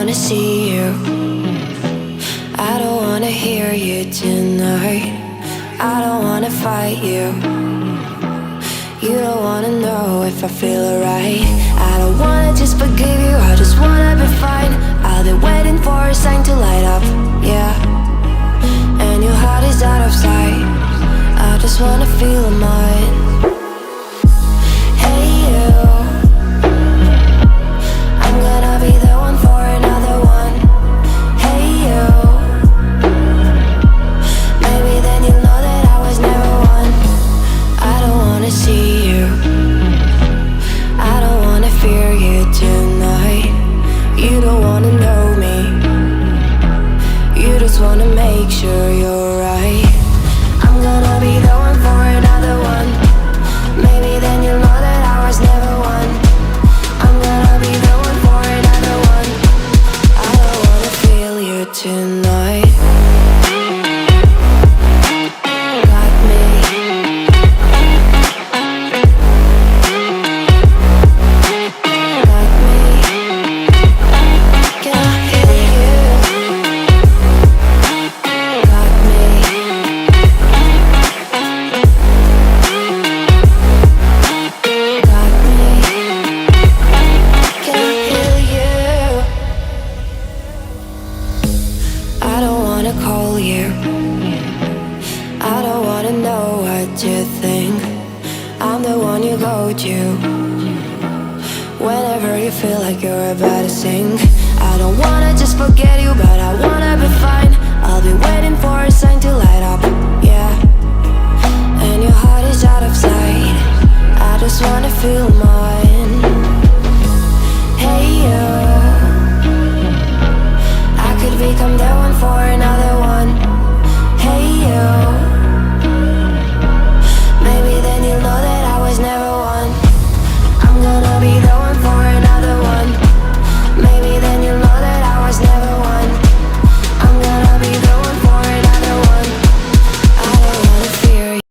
wanna see you, I don't wanna hear you tonight. I don't wanna fight you, you don't wanna know if I feel alright. I don't wanna just forgive you, I just wanna be fine. I've been waiting for a sign to light up, yeah. And your heart is out of sight, I just wanna feel mine. Hey you, I'm gonna be the one for another one. Hey you, maybe then you'll know that I was never one. I don't wanna see you, I don't wanna fear you tonight. You don't wanna know me, you just wanna make sure you're right. I'm gonna be the one for another one. Maybe then you'll know that I was never one. I'm gonna be the one for another one. I don't wanna feel you tonight. Got me. Got me. Can I feel you? Got me. Got me. Can I feel you? I don't wanna call you, I don't wanna know what you think. I'm the one you go to whenever you feel like you're about to sink. I don't wanna just forget you, but I wanna be fine. I'll be waiting for a sign to light up, yeah. And your heart is out of sight, I just wanna feel mine.